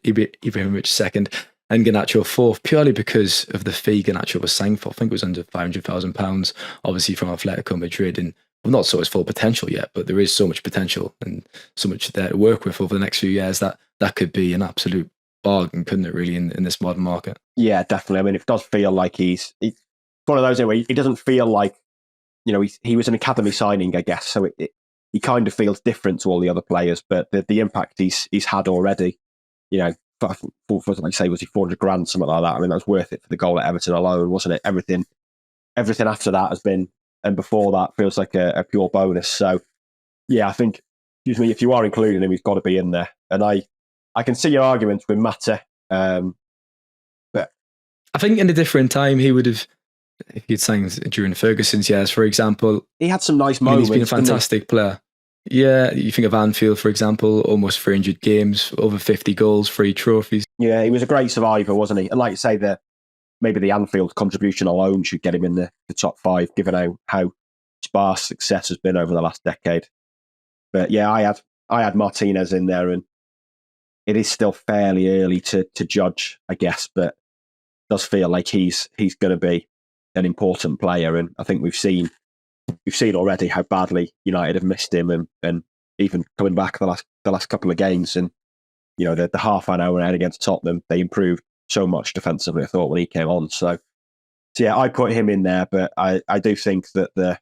Ibrahimovic 2nd, and Garnacho 4th, purely because of the fee Garnacho was signed for. I think it was under £500,000, obviously from Atletico Madrid, and well, not so his full potential yet, but there is so much potential and so much there to work with over the next few years that could be an absolute bargain, couldn't it, really, in this modern market? Yeah, definitely. I mean, it does feel like he's one of those where he doesn't feel like, he was an academy signing, I guess, so he kind of feels different to all the other players, but the impact he's had already, for like I say, was he 400 grand, something like that? I mean, that was worth it for the goal at Everton alone, wasn't it? Everything after that has been, and before that feels like a pure bonus. So, yeah, I think, if you are including him, he's got to be in there. And I can see your arguments with Mata, but I think in a different time he would have. If he'd signed during Ferguson's years, for example, he had some nice moments. He's been a fantastic player. Yeah, you think of Anfield, for example, almost 300 games, over 50 goals, 3 trophies. Yeah, he was a great survivor, wasn't he? And like you say, maybe the Anfield contribution alone should get him in the top 5, given how sparse success has been over the last decade. But yeah, I had Martinez in there, and it is still fairly early to judge, I guess, but it does feel like he's going to be an important player, and I think we've seen already how badly United have missed him, and even coming back the last couple of games, and the half an hour against Tottenham, they improved so much defensively, I thought, when he came on. So yeah, I put him in there, but I do think that the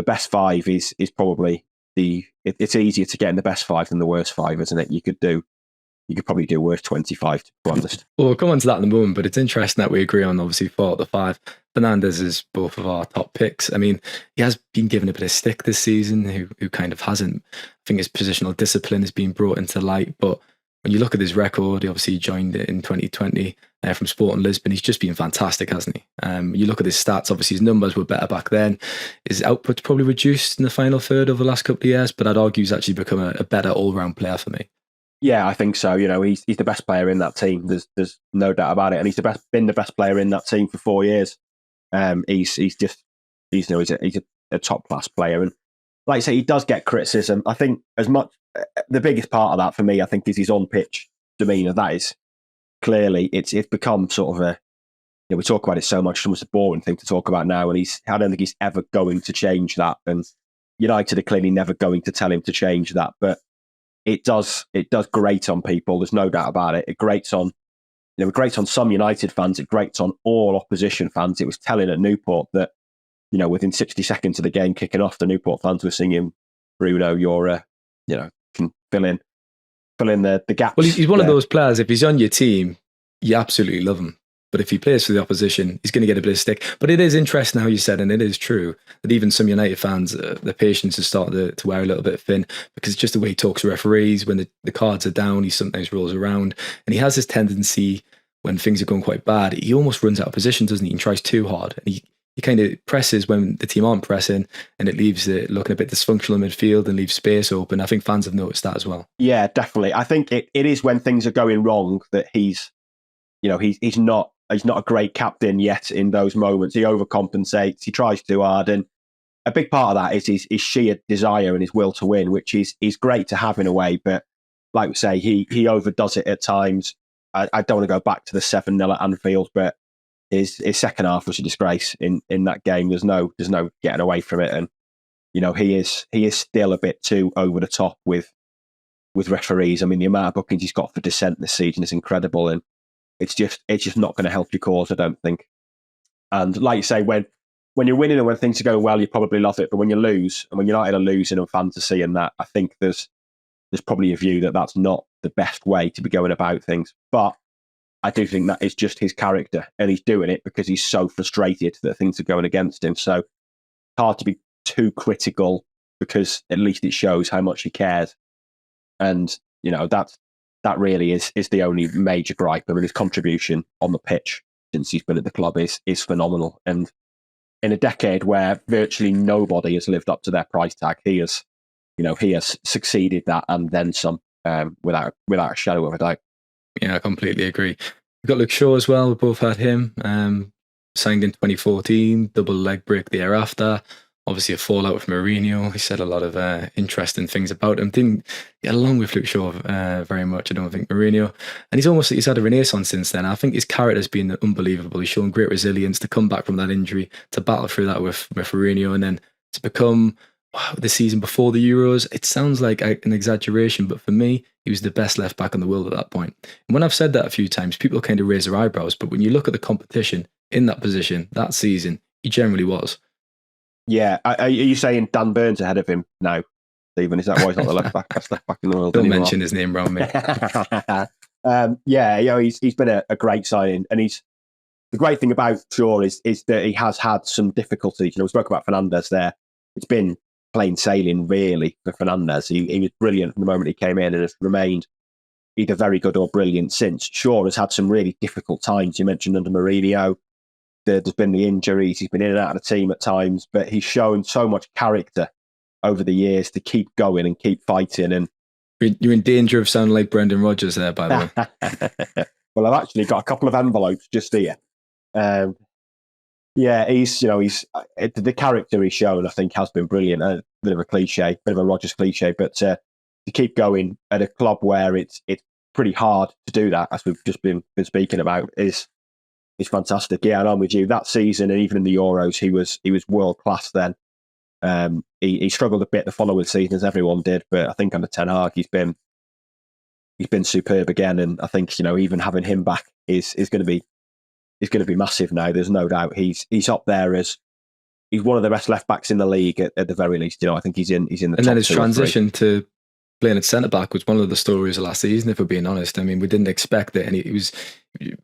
best 5 is probably it's easier to get in the best 5 than the worst 5, isn't it? You could probably do worst 25, to be honest. Well, we'll come on to that in a moment, but it's interesting that we agree on, obviously, 4 of the 5. Fernandez is both of our top picks. I mean, he has been given a bit of stick this season, who kind of hasn't. I think his positional discipline has been brought into light, but when you look at his record, he obviously joined it in 2020 from Sporting Lisbon. He's just been fantastic, hasn't he? You look at his stats, obviously his numbers were better back then. His output's probably reduced in the final third over the last couple of years, but I'd argue he's actually become a better all-round player for me. Yeah, I think so. He's the best player in that team. There's no doubt about it, and he's been the best player in that team for 4 years. He's a top class player, and like I say, he does get criticism. I think the biggest part of that for me, I think, is his on pitch demeanour. That is clearly it's become sort of we talk about it so much, it's almost a boring thing to talk about now, and I don't think he's ever going to change that. And United are clearly never going to tell him to change that, but it does grate on people. There's no doubt about it. It grates on some United fans. It grates on all opposition fans. It was telling at Newport that, within 60 seconds of the game kicking off, the Newport fans were singing, "Bruno, you're can fill in the gaps." Well, he's one of those players. If he's on your team, you absolutely love him. But if he plays for the opposition, he's going to get a bit of stick. But it is interesting how you said, and it is true, that even some United fans, the patience has started to wear a little bit thin, because it's just the way he talks to referees. When the cards are down, he sometimes rolls around. And he has this tendency, when things are going quite bad, he almost runs out of position, doesn't he? And tries too hard. And he kind of presses when the team aren't pressing, and it leaves it looking a bit dysfunctional in midfield and leaves space open. I think fans have noticed that as well. Yeah, definitely. I think it is when things are going wrong that he's not a great captain yet in those moments. He overcompensates, he tries too hard, and a big part of that is his sheer desire and his will to win, which is great to have in a way. But like we say, he overdoes it at times. I don't want to go back to the 7-0 at Anfield, but his second half was a disgrace in that game. There's no getting away from it, and he is still a bit too over the top with referees. I mean, the amount of bookings he's got for dissent this season is incredible, and it's just not going to help your cause, I don't think. And like you say, when you're winning and when things are going well, you probably love it. But when you lose, and when United are losing and fans are seeing that, I think there's probably a view that that's not the best way to be going about things. But I do think that is just his character, and he's doing it because he's so frustrated that things are going against him. So it's hard to be too critical, because at least it shows how much he cares. And that really is the only major gripe. I mean, his contribution on the pitch since he's been at the club is phenomenal. And in a decade where virtually nobody has lived up to their price tag, he has succeeded that and then some, without a shadow of a doubt. Yeah, I completely agree. We've got Luke Shaw as well. We both had him. Signed in 2014, double leg break the year after. Obviously a fallout with Mourinho. He said a lot of interesting things about him. Didn't get along with Luke Shaw very much, I don't think, Mourinho. And he's had a renaissance since then. I think his character's been unbelievable. He's shown great resilience to come back from that injury, to battle through that with Mourinho, and then to become the season before the Euros. It sounds like an exaggeration, but for me, he was the best left back in the world at that point. And when I've said that a few times, people kind of raise their eyebrows. But when you look at the competition in that position, that season, he generally was. Yeah, are you saying Dan Burns ahead of him now, Stephen? Is that why he's not the best left back in the world? Don't anymore? mention his name around me. He's been a great signing, and the great thing about Shaw is that he has had some difficulties. We spoke about Fernandes there. It's been plain sailing, really, for Fernandes. He was brilliant from the moment he came in, and has remained either very good or brilliant since. Shaw has had some really difficult times. You mentioned under Mourinho. There's been the injuries. He's been in and out of the team at times, but he's shown so much character over the years to keep going and keep fighting. And you're in danger of sounding like Brendan Rodgers there, by the way. Well, I've actually got a couple of envelopes just here. He's the character he's shown, I think, has been brilliant. A bit of a cliche, bit of a Rodgers cliche, but to keep going at a club where it's pretty hard to do that, as we've just been speaking about, is fantastic. Yeah, and I'm with you. That season, and even in the Euros, he was world class then. He struggled a bit the following season, as everyone did, but I think under Ten Hag, he's been superb again. And I think even having him back is going to be massive now. There's no doubt he's up there as he's one of the best left backs in the league at the very least. I think he's in the top. And then his transition to playing at centre back was one of the stories of last season, if we're being honest. I mean, we didn't expect it, and it was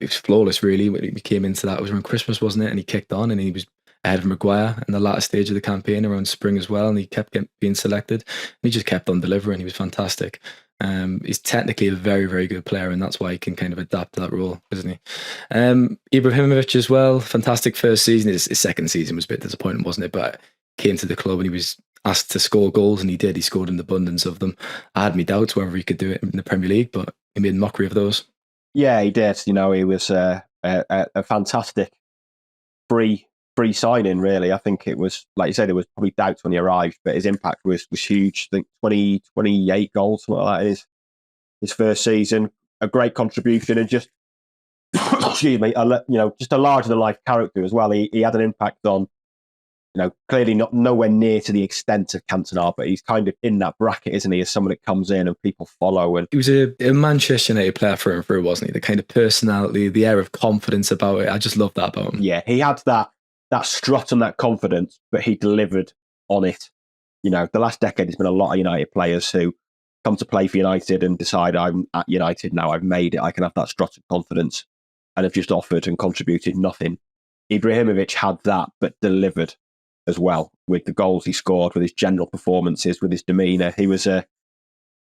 flawless, really. When he came into that, it was around Christmas, wasn't it? And he kicked on, and he was ahead of Maguire in the latter stage of the campaign around spring as well, and he kept being selected, and he just kept on delivering. He was fantastic. He's technically a very, very good player, and that's why he can kind of adapt to that role, isn't he? Ibrahimovic as well, fantastic first season. His second season was a bit disappointing, wasn't it? But came to the club and he was asked to score goals, and he did. He scored in abundance of them. I had my doubts whether he could do it in the Premier League, but he made mockery of those. Yeah, he did. He was a fantastic free signing, really. I think it was, like you said, there was probably doubts when he arrived, but his impact was huge. I think 28 goals, something like that is his first season. A great contribution, and just excuse me, just a larger than life character as well. He had an impact on, clearly not nowhere near to the extent of Cantona, but he's kind of in that bracket, isn't he? As someone that comes in and people follow. And he was a Manchester United player through and through, wasn't he? The kind of personality, the air of confidence about it. I just love that about him. Yeah, he had that strut and that confidence, but he delivered on it. The last decade there's been a lot of United players who come to play for United and decide, I'm at United now, I've made it, I can have that strut of confidence. and have just offered and contributed nothing. Ibrahimovic had that, but delivered as well with the goals he scored, with his general performances, with his demeanour. He was an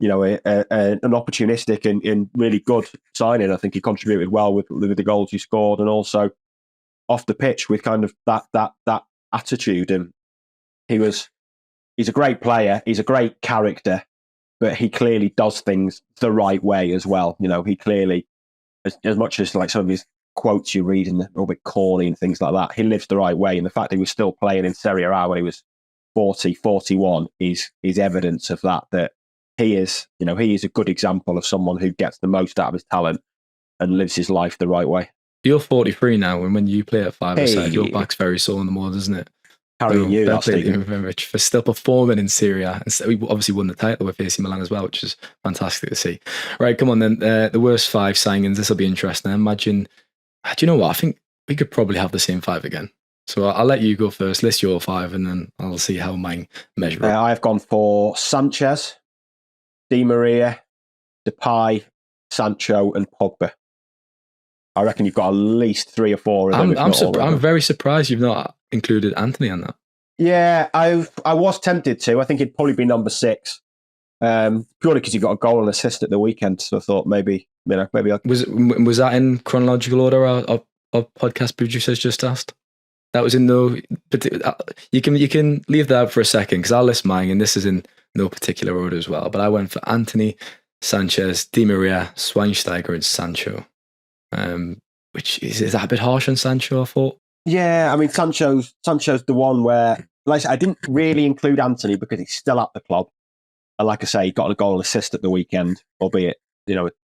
opportunistic and really good signing. I think he contributed well with the goals he scored, and also off the pitch with kind of that attitude. And he's a great player. He's a great character, but he clearly does things the right way as well. He clearly, as much as like some of his quotes you read and a little bit corny and things like that, he lives the right way. And the fact that he was still playing in Serie A when he was 40, 41 is evidence of that he is a good example of someone who gets the most out of his talent and lives his life the right way. You're 43 now, and when you play at 5-a-side, your back's very sore in the morning, isn't it? Carrying you, that's Rich for still performing in Serie A. And we obviously won the title with AC Milan as well, which is fantastic to see. Right, come on then. The worst 5 signings. This will be interesting. I imagine. Do you know what? I think we could probably have the same 5 again. So I'll let you go first. List your 5, and then I'll see how mine measure up. I've gone for Sanchez, Di Maria, Depay, Sancho, and Pogba. I reckon you've got at least 3 or 4 of them. I'm very surprised you've not included Anthony on that. Yeah, I was tempted to. I think it'd probably be number 6, purely because he got a goal and assist at the weekend. So I thought maybe I was that in chronological order? Our podcast producers just asked. That was in no. You can leave that out for a second because I'll list mine, and this is in no particular order as well. But I went for Anthony, Sanchez, Di Maria, Schweinsteiger, and Sancho. Which is that a bit harsh on Sancho, I thought? Yeah, I mean Sancho's the one where, like I said, I didn't really include Anthony because he's still at the club, and like I say, he got a goal and assist at the weekend, albeit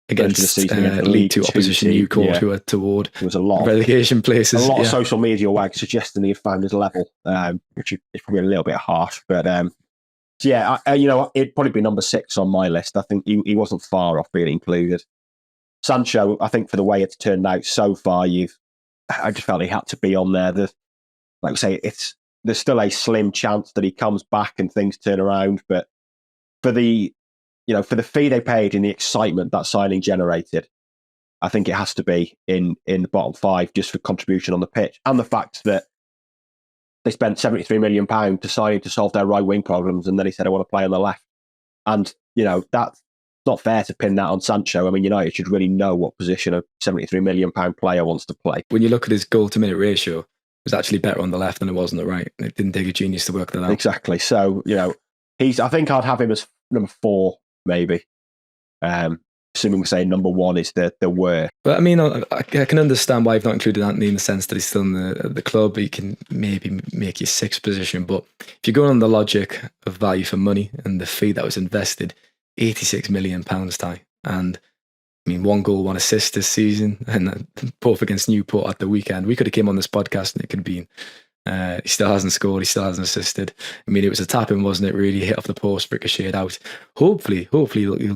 against League Two opposition Newport, who are toward there was a lot relegation places. A lot of social media wag suggesting he had found his level, which is probably a little bit harsh, but it'd probably be number 6 on my list. I think he wasn't far off being included. Sancho, I think for the way it's turned out so far, I just felt he had to be on there. Like I say, there's still a slim chance that he comes back and things turn around, but for the fee they paid and the excitement that signing generated, I think it has to be in the bottom 5 just for contribution on the pitch, and the fact that they spent £73 million to sign to solve their right wing problems, and then he said, "I want to play on the left," and that's not fair to pin that on Sancho. I mean, United should really know what position a £73 million player wants to play. When you look at his goal-to-minute ratio, it was actually better on the left than it was on the right. It didn't take a genius to work that out. Exactly. So, I think I'd have him as number 4, maybe. Assuming we're saying number 1 is the worst. But I mean, I can understand why you've not included Anthony in the sense that he's still in the club. He can maybe make your 6th position. But if you're going on the logic of value for money and the fee that was invested, £86 million, Ty. And I mean, 1 goal, 1 assist this season, and both against Newport at the weekend. We could have came on this podcast and it could have been, he still hasn't scored, he still hasn't assisted. I mean, it was a tap-in, wasn't it? Really hit off the post, ricocheted out. Hopefully he'll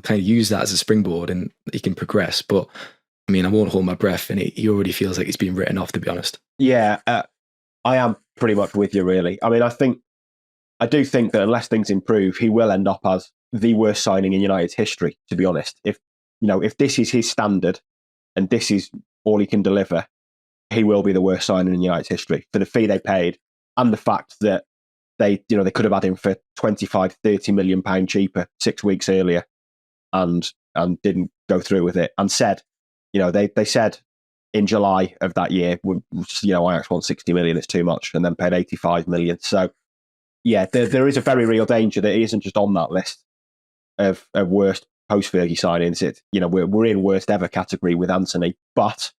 kind of use that as a springboard and he can progress. But I mean, I won't hold my breath, and he already feels like he's been written off, to be honest. Yeah, I am pretty much with you, really. I mean, I do think that unless things improve, he will end up as the worst signing in United's history, to be honest. If this is his standard and this is all he can deliver, he will be the worst signing in United's history for the fee they paid and the fact that they could have had him for £25-30 million cheaper 6 weeks earlier and didn't go through with it, and said, they said in July of that year, Ajax want 60 million, it's too much, and then paid 85 million. So yeah, there is a very real danger that he isn't just on that list of worst post-Fergie signings. We're in worst ever category with Anthony, but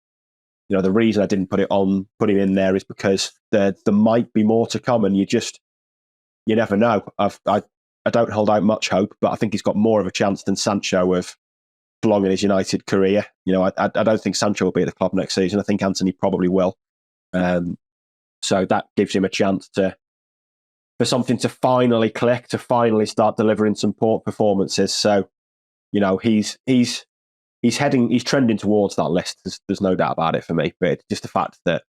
the reason I didn't put him in there is because there might be more to come, and you never know. I don't hold out much hope, but I think he's got more of a chance than Sancho of prolonging his United career. I don't think Sancho will be at the club next season. I think Anthony probably will. So that gives him a chance for something to finally click, to finally start delivering some performances. So, he's trending towards that list. There's no doubt about it for me. But it's just the fact that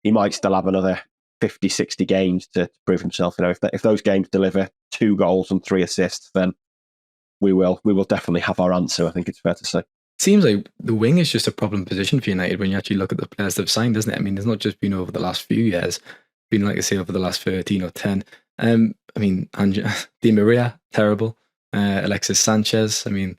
he might still have another 50, 60 games to prove himself. If those games deliver 2 goals and 3 assists, then we will definitely have our answer. I think it's fair to say. seems like the wing is just a problem position for United when you actually look at the players they've signed, doesn't it? I mean, it's not just been over the last few years, been like I say over the last 13 or 10. I mean, Di Maria, terrible. Alexis Sanchez, I mean,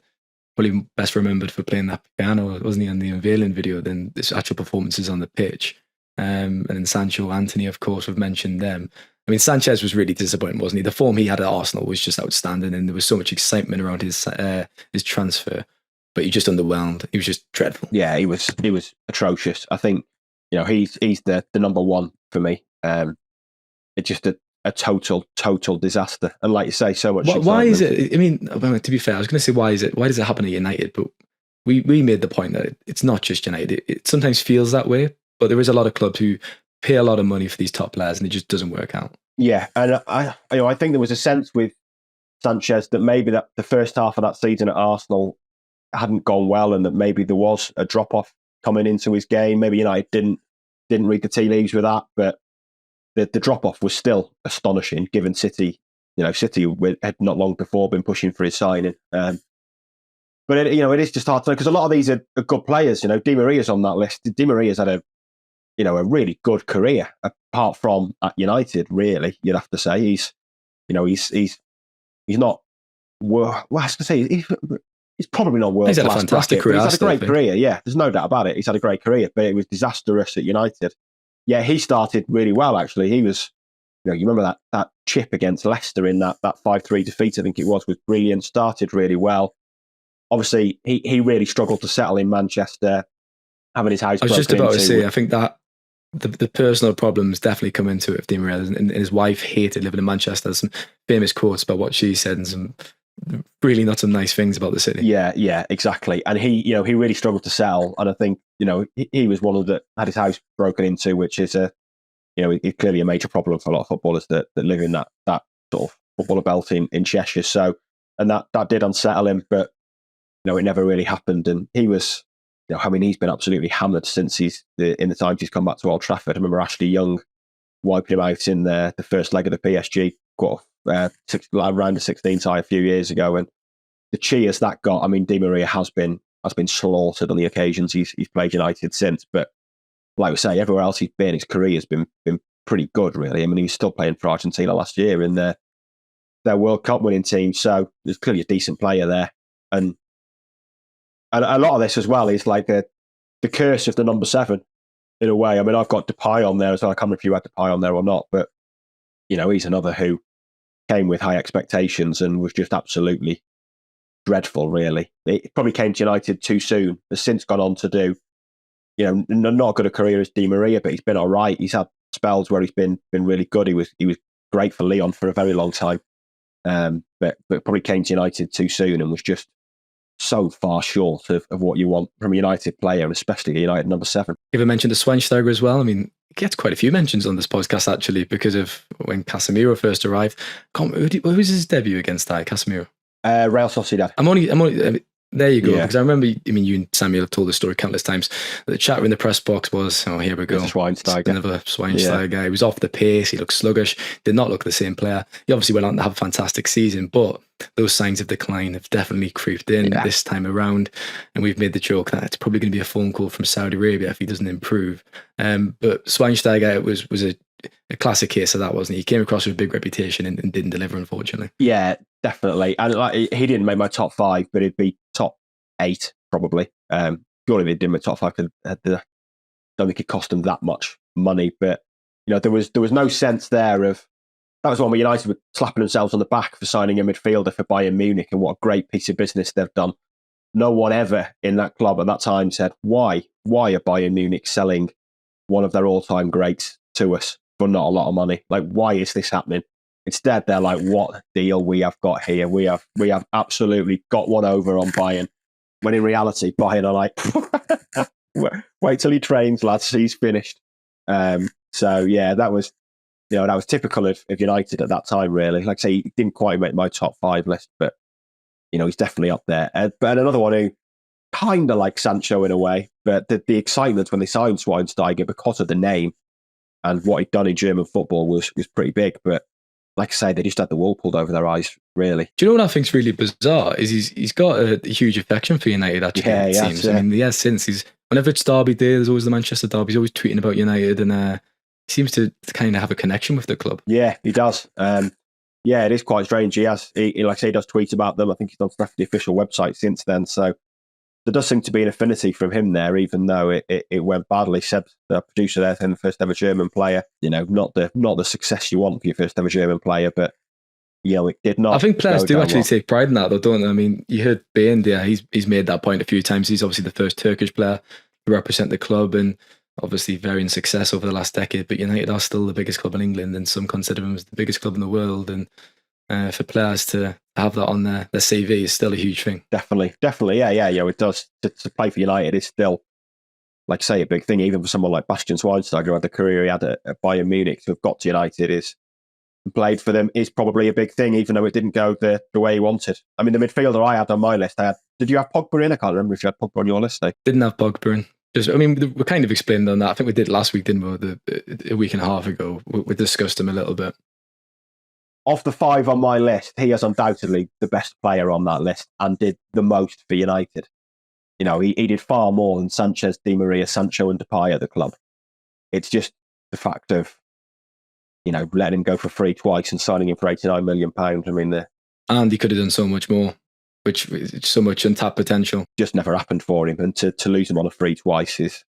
probably best remembered for playing that piano, wasn't he, on the unveiling video, than his actual performances on the pitch. And then Sancho, Anthony, of course, we've mentioned them. I mean, Sanchez was really disappointing, wasn't he? The form he had at Arsenal was just outstanding, and there was so much excitement around his transfer, but he just underwhelmed. He was just dreadful. Yeah, he was atrocious. I think, he's the number one for me. It's just a total disaster. And like you say, so much. Why is it? I mean, to be fair, I was going to say, why does it happen at United? But we made the point that it's not just United. It sometimes feels that way, but there is a lot of clubs who pay a lot of money for these top players, and it just doesn't work out. Yeah, and I think there was a sense with Sanchez that maybe that the first half of that season at Arsenal hadn't gone well, and that maybe there was a drop off coming into his game. Maybe United didn't read the tea leaves with that, but the drop off was still astonishing, given City. City had not long before been pushing for his signing. But it is just hard to know, because a lot of these are good players. Di Maria's on that list. Di Maria's had a really good career, apart from at United. Really, you'd have to say he's not. Well, I was going to say he's probably not world class. He's had a fantastic career. He's had a great career. Yeah, there's no doubt about it. He's had a great career, but it was disastrous at United. Yeah, he started really well, actually. He was, you remember that chip against Leicester in that 5-3 defeat, I think it was brilliant. Started really well. Obviously, he really struggled to settle in Manchester, having his house. I was just about to say, I think that the personal problems definitely come into it with Di Maria, and his wife hated living in Manchester. There's some famous quotes about what she said, and some really not some nice things about the city. Yeah, exactly. And he really struggled to settle. And I think, he was one of the had his house broken into, which is clearly a major problem for a lot of footballers that live in that sort of footballer belt in Cheshire. So, and that did unsettle him, but it never really happened. And he was, he's been absolutely hammered since in the time he's come back to Old Trafford. I remember Ashley Young wiping him out in the first leg of the PSG round of 16 tie a few years ago, and the cheers that got. I mean, Di Maria has been slaughtered on the occasions he's played United since, but like we say, everywhere else he's been, his career has been pretty good, really. I mean, he was still playing for Argentina last year in their World Cup winning team, so there's clearly a decent player there. And a lot of this as well is like the curse of the number 7 in a way. I mean, I've got Depay on there as well. I can't remember if you had Depay on there or not, but he's another who came with high expectations and was just absolutely dreadful, really. It probably came to United too soon. Has since gone on to do, not as good a career as Di Maria, but he's been all right. He's had spells where he's been really good. He was great for Lyon for a very long time, but probably came to United too soon and was just so far short of what you want from a United player, and especially a United number 7. Give a mention to Schweinsteiger as well. I mean, he gets quite a few mentions on this podcast, actually, because of when Casemiro first arrived. Who was his debut against Casemiro? Real Sociedad. I'm only there you go. Yeah. Because I remember, you and Samuel have told the story countless times. The chatter in the press box was, oh, here we go. Schweinsteiger. Another Schweinsteiger guy. He was off the pace. He looked sluggish. Did not look the same player. He obviously went on to have a fantastic season, but those signs of decline have definitely creeped in this time around. And we've made the joke that it's probably going to be a phone call from Saudi Arabia if he doesn't improve. But Schweinsteiger was a classic case of that, wasn't he? He came across with a big reputation and didn't deliver, unfortunately. Yeah, definitely. And he didn't make my top 5, but it'd be top 8 probably. Surely they did my top 5. I don't think it cost them that much money, but there was no sense there of. That was one where United were slapping themselves on the back for signing a midfielder for Bayern Munich, and what a great piece of business they've done. No one ever in that club at that time said, why are Bayern Munich selling one of their all-time greats to us for not a lot of money? Like, why is this happening? Instead, they're like, what deal we have got here? We have absolutely got one over on Bayern. When in reality, Bayern are like, wait till he trains, lads, he's finished. So yeah, that was typical of United at that time, really. Like I say, he didn't quite make my top 5 list, but he's definitely up there. But another one who kind of like Sancho in a way, but the excitement when they signed Schweinsteiger because of the name and what he'd done in German football was pretty big. But like I say, they just had the wool pulled over their eyes, really. Do you know what I think's really bizarre? Is he's got a huge affection for United, actually, Yeah, it he has, seems. yeah. I mean, he has since. Whenever it's Derby Day, there's always the Manchester Derby. He's always tweeting about United, and he seems to kind of have a connection with the club. Yeah, he does. Yeah, it is quite strange. He like I say, he does tweet about them. I think he's on the official website since then. So there does seem to be an affinity from him there, even though it went badly. Seb, the producer there, the first ever German player, not the success you want for your first ever German player, but it did not. I think players do actually take pride in that, though, don't they? I mean, you heard Bain there, he's made that point a few times. He's obviously the first Turkish player to represent the club, and obviously varying success over the last decade, but United are still the biggest club in England, and some consider them as the biggest club in the world. And for players to have that on their CV is still a huge thing. Definitely. Yeah. It does. To play for United is still, like I say, a big thing. Even for someone like Bastian Schweinsteiger, who had the career he had at Bayern Munich, to have got to United played for them is probably a big thing, even though it didn't go the way he wanted. I mean, the midfielder I had on my list, did you have Pogba in? I can't remember if you had Pogba on your list. Didn't have Pogba in. We kind of explained on that. I think we did last week, didn't we? A week and a half ago, we discussed him a little bit. Of the 5 on my list, he is undoubtedly the best player on that list and did the most for United. He did far more than Sanchez, Di Maria, Sancho and Depay at the club. It's just the fact of, letting him go for free twice and signing him for £89 million. I mean, and he could have done so much more, which is so much untapped potential. Just never happened for him. And to lose him on a free twice is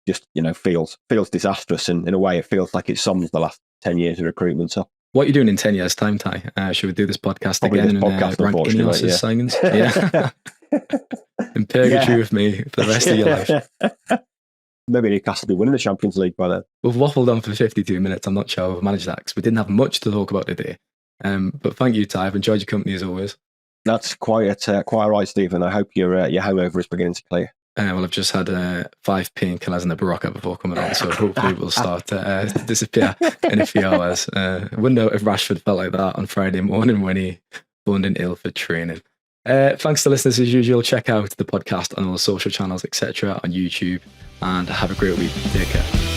just, feels disastrous. And in a way, it feels like it sums the last 10 years of recruitment up. What are you doing in 10 years' time, Ty? Should we do this podcast again and rank Ineos' signings? Yeah. In purgatory with me for the rest of your life. Maybe Newcastle will be winning the Champions League by then. We've waffled on for 52 minutes. I'm not sure we've managed that because we didn't have much to talk about today. But thank you, Ty. I've enjoyed your company as always. That's quite right, Stephen. I hope your hangover is beginning to clear. Well, I've just had 5 painkillers and a Barocca before coming on, so hopefully we'll start to disappear in a few hours. I wonder if Rashford felt like that on Friday morning when he phoned in ill for training. Thanks to listeners as usual. Check out the podcast on all the social channels, etc. on YouTube, and have a great week. Take care.